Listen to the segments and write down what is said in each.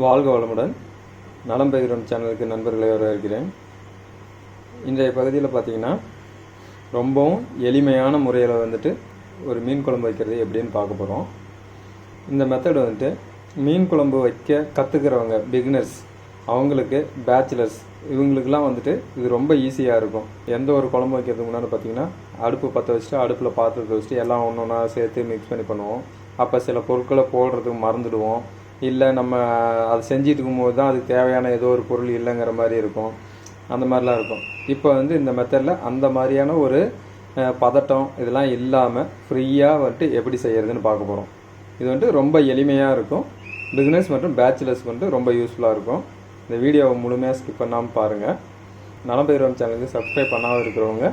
வாழ்க வளமுடன். நலம் பெறுகிறோம் சேனலுக்கு நண்பர்களை வரவேற்கிறேன். இன்றைய பகுதியில் பார்த்தீங்கன்னா ரொம்பவும் எளிமையான முறையில் வந்துட்டு ஒரு மீன் குழம்பு வைக்கிறது எப்படின்னு பார்க்க போகிறோம். இந்த மெத்தட் வந்துட்டு மீன் குழம்பு வைக்க கற்றுக்கிறவங்க, பிகினர்ஸ், அவங்களுக்கு, பேச்சுலர்ஸ், இவங்களுக்கெல்லாம் வந்துட்டு இது ரொம்ப ஈஸியாக இருக்கும். எந்த ஒரு குழம்பு வைக்கிறதுக்கு முன்னாடி பார்த்தீங்கன்னா அடுப்பு பற்ற வச்சுட்டு அடுப்பில் பாத்திரத்தை வச்சுட்டு எல்லாம் ஒன்று ஒன்றா சேர்த்து மிக்ஸ் பண்ணி பண்ணுவோம். அப்போ சில பொருட்களை போடுறதுக்கு மறந்துடுவோம். இல்லை நம்ம அதை செஞ்சுட்டு இருக்கும்போது தான் அதுக்கு தேவையான ஏதோ ஒரு பொருள் இல்லைங்கிற மாதிரி இருக்கும். அந்த மாதிரிலாம் இருக்கும். இப்போ வந்து இந்த மெத்தடில் அந்த மாதிரியான ஒரு பதட்டம் இதெல்லாம் இல்லாமல் ஃப்ரீயாக வந்துட்டு எப்படி செய்கிறதுன்னு பார்க்க போகிறோம். இது வந்துட்டு ரொம்ப எளிமையாக இருக்கும். பிகினர்ஸ் மற்றும் பேச்சுலர்ஸ்க்கு வந்துட்டு ரொம்ப யூஸ்ஃபுல்லாக இருக்கும். இந்த வீடியோவை முழுமையாக ஸ்கிப் பண்ணாமல் பாருங்கள். நலம் பெறுகிறோம் சேனலுக்கு சப்ஸ்கிரைப் பண்ணாமல் இருக்கிறவங்க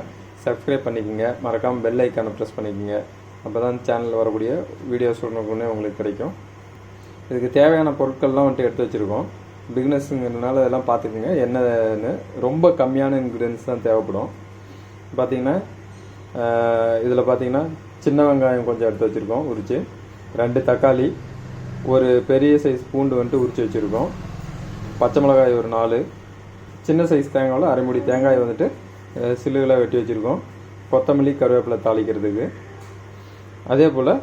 சப்ஸ்கிரைப் பண்ணிக்கோங்க. மறக்காமல் பெல் ஐக்கானை ப்ரெஸ் பண்ணிக்கோங்க. அப்போ தான் சேனலில் வரக்கூடிய வீடியோஸ் உடனே உங்களுக்கு கிடைக்கும். இதுக்கு தேவையான பொருட்கள்லாம் வந்துட்டு எடுத்து வச்சுருக்கோம். பிகினர்ஸுங்கிறதுனால அதெல்லாம் பார்த்துக்குங்க. என்னன்னு ரொம்ப கம்மியான இன்க்ரீடியன்ஸ் தான் தேவைப்படும். பார்த்திங்கன்னா இதில் பார்த்திங்கன்னா சின்ன வெங்காயம் கொஞ்சம் எடுத்து வச்சுருக்கோம் உரித்து, 2 தக்காளி, ஒரு பெரிய சைஸ் பூண்டு வந்துட்டு உரித்து வச்சுருக்கோம், பச்சை மிளகாய் ஒரு 4, சின்ன சைஸ் தேங்காயில் அரை மூடி தேங்காய் வந்துட்டு சில்லுகளாக வெட்டி வச்சுருக்கோம், கொத்தமல்லி கருவேப்பிலை தாளிக்கிறதுக்கு. அதே போல்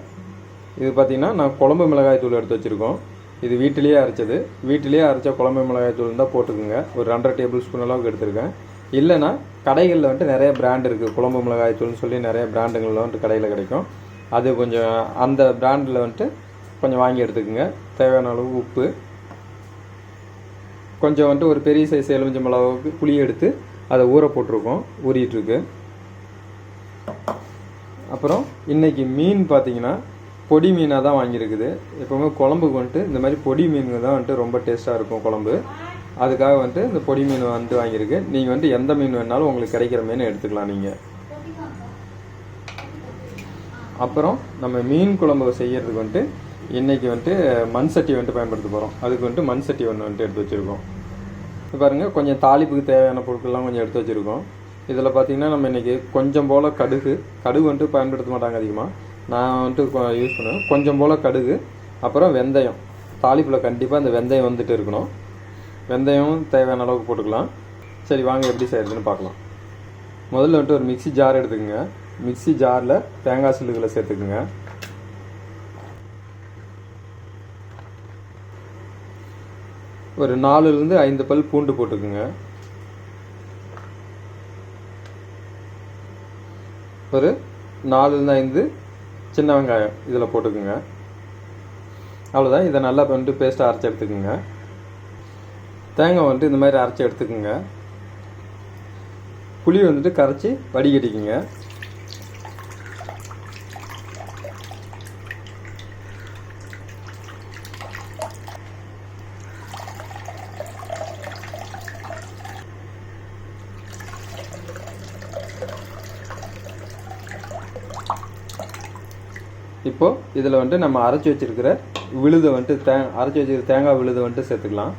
இது பார்த்திங்கன்னா நான் குழம்பு மிளகாய் தூள் எடுத்து வச்சுருக்கோம். இது வீட்டிலேயே அரைச்சது. வீட்டிலேயே அரைச்ச குழம்பு மிளகாய் தூள் இருந்தால் போட்டுக்குங்க. ஒரு 2.5 டேபிள் ஸ்பூன் அளவுக்கு எடுத்துருக்கேன். இல்லைனா கடைகளில் வந்துட்டு நிறைய பிராண்ட் இருக்குது. குழம்பு மிளகாய் தூள்னு சொல்லி நிறைய பிராண்டுங்களில் வந்துட்டு கடையில் கிடைக்கும். அது கொஞ்சம் அந்த பிராண்டில் வந்துட்டு கொஞ்சம் வாங்கி எடுத்துக்கோங்க. தேவையான அளவு உப்பு, கொஞ்சம் வந்துட்டு ஒரு பெரிய சைஸ் எலுமிச்சம் அளவுக்கு புளி எடுத்து அதை ஊற போட்டிருக்கோம், ஊறிட்டுருக்கு. அப்புறம் இன்றைக்கி மீன் பார்த்திங்கன்னா பொடி மீனாக தான் வாங்கியிருக்குது. எப்போவுமே குழம்புக்கு வந்துட்டு இந்த மாதிரி பொடி மீன் தான் வந்துட்டு ரொம்ப டேஸ்ட்டாக இருக்கும் குழம்பு. அதுக்காக வந்துட்டு இந்த பொடி மீன் வந்துட்டு வாங்கியிருக்கு. நீங்கள் வந்துட்டு எந்த மீன் வேணாலும் உங்களுக்கு கிடைக்கிற மீன் எடுத்துக்கலாம் நீங்கள். அப்புறம் நம்ம மீன் குழம்பு செய்கிறதுக்கு வந்துட்டு இன்றைக்கி வந்துட்டு மண் சட்டி வந்துட்டு பயன்படுத்த போகிறோம். அதுக்கு வந்துட்டு மண் சட்டி ஒன்று வந்துட்டு எடுத்து வச்சுருக்கோம். இப்போ பாருங்கள், கொஞ்சம் தாளிப்புக்கு தேவையான பொருட்கள்லாம் கொஞ்சம் எடுத்து வச்சுருக்கோம். இதில் பார்த்திங்கன்னா நம்ம இன்றைக்கி கொஞ்சம் போல் கடுகு வந்துட்டு பயன்படுத்த மாட்டாங்க அதிகமாக, நான் வந்துட்டு யூஸ் பண்ணுவேன். கொஞ்சம் போல் கடுகு, அப்புறம் வெந்தயம். தாளிப்பில் கண்டிப்பாக இந்த வெந்தயம் வந்துட்டு இருக்கணும். வெந்தயம் தேவையான அளவுக்கு போட்டுக்கலாம். சரி, வாங்க எப்படி செய்கிறதுன்னு பார்க்கலாம். முதல்ல வந்துட்டு ஒரு மிக்ஸி ஜார் எடுத்துக்கோங்க. மிக்ஸி ஜாரில் தேங்காய் சில்லுகளை சேர்த்துக்குங்க. ஒரு 4லேருந்து 5 பல் பூண்டு போட்டுக்குங்க. ஒரு 4லேருந்து 5 சின்ன வெங்காயம் இதில் போட்டுக்குங்க. அவ்வளோதான். இதை நல்லா வந்துட்டு பேஸ்ட்டாக அரைச்சி எடுத்துக்குங்க. தேங்காய் வந்துட்டு இந்த மாதிரி அரைச்சி எடுத்துக்குங்க. புளி வந்துட்டு கரைச்சி வடிகட்டிக்குங்க. இப்போது இதில் வந்துட்டு நம்ம அரைச்சி வச்சுருக்கிற விழுதை வந்துட்டு அரைச்சி வச்சுருக்கிற தேங்காய் விழுதை வந்துட்டு சேர்த்துக்கலாம்.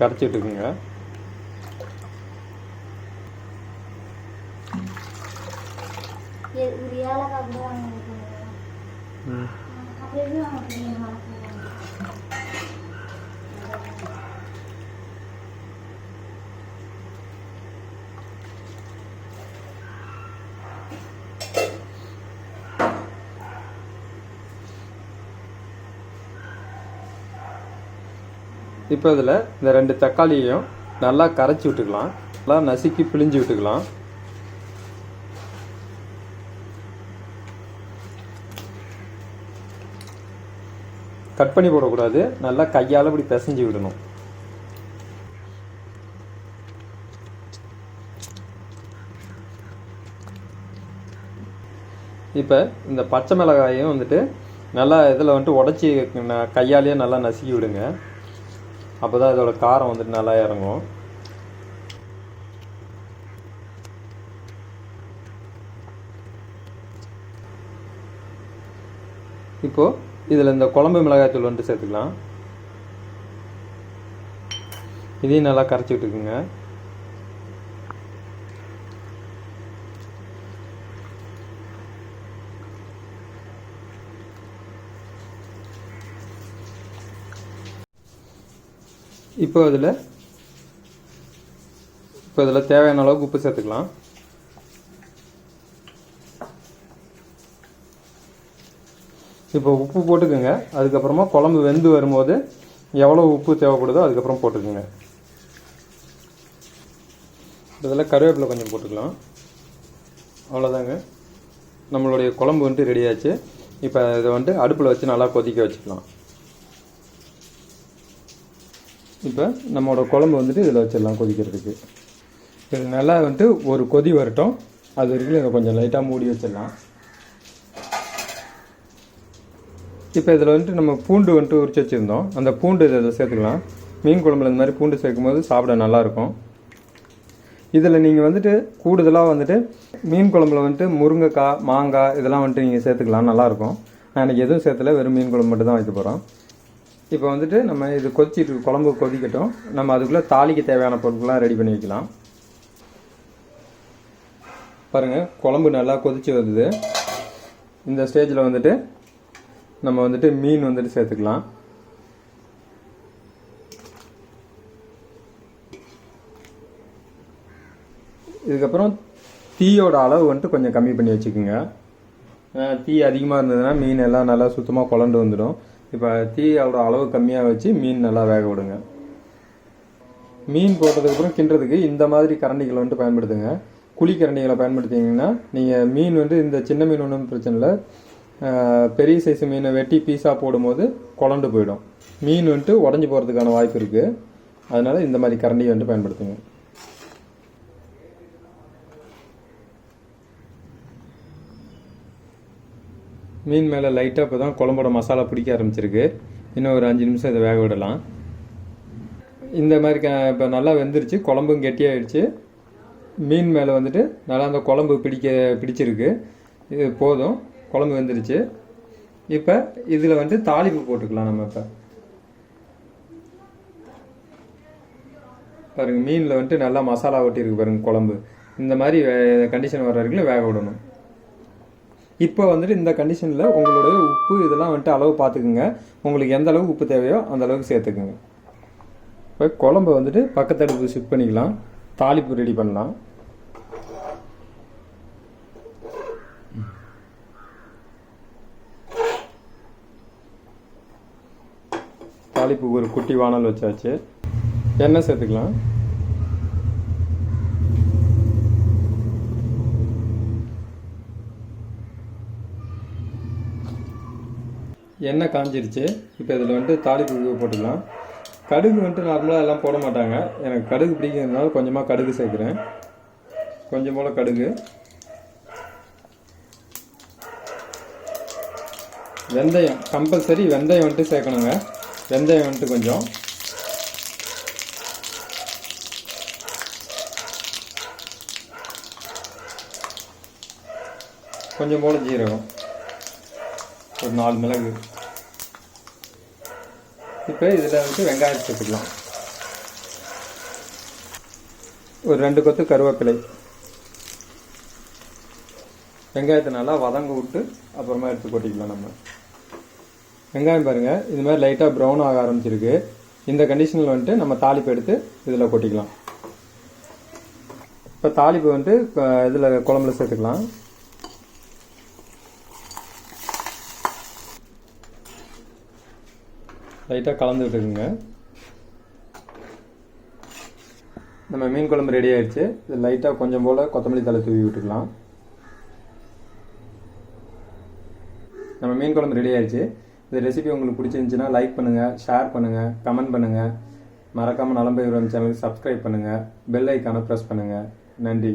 கரைச்சி விட்டுக்குங்க. இப்போ இதில் இந்த 2 தக்காளியையும் நல்லா கரைச்சி விட்டுக்கலாம். நல்லா நசுக்கி பிழிஞ்சு விட்டுக்கலாம். கட் பண்ணி போடக்கூடாது. நல்லா கையால் இப்படி பிசைஞ்சு விடணும். இப்போ இந்த பச்சை மிளகாயும் வந்துட்டு நல்லா இதில் வந்துட்டு உடச்சி கையாலேயே நல்லா நசுக்கி விடுங்க. அப்போ தான் இதோட காரம் வந்துட்டு நல்லா இறங்கும். இப்போது இதில் இந்த குழம்பு மிளகாய் தூள் வந்துட்டு சேர்த்துக்கலாம். இதையும் நல்லா கரைச்சி விட்டுக்குங்க. இப்போ இதில் தேவையான அளவுக்கு உப்பு சேர்த்துக்கலாம். இப்போ உப்பு போட்டுக்கோங்க. அதுக்கப்புறமா குழம்பு வெந்து வரும்போது எவ்வளோ உப்பு தேவைப்படுதோ அதுக்கப்புறம் போட்டுக்கோங்க. இதில் கருவேப்பிலை கொஞ்சம் போட்டுக்கலாம். அவ்வளோதாங்க, நம்மளுடைய குழம்பு வந்துட்டு ரெடி ஆச்சு. இப்போ இதை வந்துட்டு அடுப்பில் வச்சு நல்லா கொதிக்க வச்சுக்கலாம். இப்போ நம்மளோட குழம்பு வந்துட்டு இதில் வச்சிடலாம் கொதிக்கிறதுக்கு. இது நல்லா வந்துட்டு ஒரு கொதி வரட்டும். அது வரைக்கும் இதை கொஞ்சம் லைட்டாக மூடி வச்சிடலாம். இப்போ இதில் வந்துட்டு நம்ம பூண்டு வந்துட்டு உரிச்சு வச்சுருந்தோம். அந்த பூண்டு இதை சேர்த்துக்கலாம். மீன் குழம்புல இந்த மாதிரி பூண்டு சேர்க்கும்போது சாப்பிட நல்லாயிருக்கும். இதில் நீங்கள் வந்துட்டு கூடுதலாக வந்துட்டு மீன் குழம்புல வந்துட்டு முருங்கைக்காய், மாங்காய் இதெல்லாம் வந்துட்டு நீங்கள் சேர்த்துக்கலாம், நல்லாயிருக்கும். நான் எனக்கு எதுவும் சேர்த்துல, வெறும் மீன் குழம்பு மட்டும் தான் வைக்க போகிறோம். இப்போ வந்துட்டு நம்ம இது கொதிச்சிட்டு குழம்பு கொதிக்கட்டும். நம்ம அதுக்குள்ளே தாளிக்கு தேவையான பொருட்கள்லாம் ரெடி பண்ணி வைக்கலாம். பாருங்கள், குழம்பு நல்லா கொதிச்சு வருது. இந்த ஸ்டேஜில் வந்துட்டு நம்ம வந்துட்டு மீன் வந்துட்டு சேர்த்துக்கலாம். இதுக்கப்புறம் தீயோட அளவு வந்துட்டு கொஞ்சம் கம்மி பண்ணி வச்சுக்கோங்க. தீ அதிகமாக இருந்ததுன்னா மீன் எல்லாம் நல்லா சுத்தமாக குழண்டு வந்துடும். இப்போ தீயோட அளவு கம்மியாக வச்சு மீன் நல்லா வேக விடுங்க. மீன் போட்டதுக்கப்புறம் கிண்டுறதுக்கு இந்த மாதிரி கரண்டிகளை வந்துட்டு பயன்படுத்துங்க. குழி கரண்டிகளை பயன்படுத்திங்கன்னா நீங்கள் மீன் வந்து இந்த சின்ன மீன் ஒன்றும் பிரச்சனை இல்லை. பெரிய சைஸ் மீனை வெட்டி பீஸாக போடும்போது குழண்டு போயிடும். மீன் வந்துட்டு உடஞ்சி போகிறதுக்கான வாய்ப்பு இருக்குது. அதனால் இந்த மாதிரி கரண்டியை வந்துட்டு பயன்படுத்துங்க. மீன் மேலே லைட்டாக இப்போ தான் குழம்போட மசாலா பிடிக்க ஆரம்பிச்சிருக்கு. இன்னும் ஒரு 5 நிமிஷம் இதை வேக விடலாம். இந்த மாதிரி இப்போ நல்லா வெந்துருச்சு, குழம்பும் கெட்டியாகிடுச்சு. மீன் மேலே வந்துட்டு நல்லா அந்த குழம்பு பிடிச்சிருக்கு. இது போதும், குழம்பு வெந்துருச்சு. இப்போ இதில் வந்துட்டு தாளிப்பு போட்டுக்கலாம். நம்ம இப்போ பாருங்கள், மீனில் வந்துட்டு நல்லா மசாலா ஒட்டியிருக்கு பாருங்கள் குழம்பு. இந்த மாதிரி கண்டிஷன் வர வரைக்கும் வேக விடணும். இப்போ வந்துட்டு இந்த கண்டிஷனில் உங்களுடைய உப்பு இதெல்லாம் வந்துட்டு அளவு பார்த்துக்குங்க. உங்களுக்கு எந்த அளவுக்கு உப்பு தேவையோ அந்த அளவுக்கு சேர்த்துக்குங்க. இப்போ குழம்பு வந்துட்டு பக்கத்தடுப்பு ஷிஃப்ட் பண்ணிக்கலாம். தாளிப்பு ரெடி பண்ணலாம். தாளிப்பு ஒரு குட்டி வானல் வச்சாச்சு. எண்ணெய் சேர்த்துக்கலாம். எண்ணெய் காஞ்சிருச்சு. இப்போ இதில் வந்துட்டு தாளிப்பு போட்டுக்கலாம். கடுகு வந்துட்டு நார்மலாக எல்லாம் போட மாட்டாங்க. எனக்கு கடுகு பிடிக்கிறதுனால கொஞ்சமாக கடுகு சேர்க்குறேன். கொஞ்சம் போல் கடுகு. வெந்தயம் கம்பல்சரி, வெந்தயம் வந்துட்டு சேர்க்கணுங்க. வெந்தயம் வந்துட்டு கொஞ்சம் போல் ஜீரகம், ஒரு 4 மிளகு. இப்போ இதில் வந்துட்டு வெங்காயம் சேர்த்துக்கலாம். ஒரு 2 கொத்து கருவேப்பிலை. வெங்காயத்தை நல்லா வதங்க விட்டு அப்புறமா எடுத்து கொட்டிக்கலாம். நம்ம வெங்காயம் பாருங்கள், இது மாதிரி லைட்டாக ப்ரௌன் ஆக ஆரம்பிச்சிருக்கு. இந்த கண்டிஷனில் வந்துட்டு நம்ம தாளிப்பு எடுத்து இதில் கொட்டிக்கலாம். இப்போ தாளிப்பு வந்துட்டு இதில் குழம்புல சேர்த்துக்கலாம். லைட்டாக கலந்து விட்டுருங்க. நம்ம மீன் குழம்பு ரெடி ஆயிடுச்சு. இது லைட்டாக கொஞ்சம் போல் கொத்தமல்லி தழை தூவி விட்டுக்கலாம். நம்ம மீன் குழம்பு ரெடி ஆயிடுச்சு. இந்த ரெசிபி உங்களுக்கு பிடிச்சிருந்துச்சுன்னா லைக் பண்ணுங்கள், ஷேர் பண்ணுங்கள், கமெண்ட் பண்ணுங்கள். மறக்காமல் நலம் பெறும் சேனலுக்கு சப்ஸ்கிரைப் பண்ணுங்கள். பெல் ஐக்கானை ப்ரெஸ் பண்ணுங்கள். நன்றி.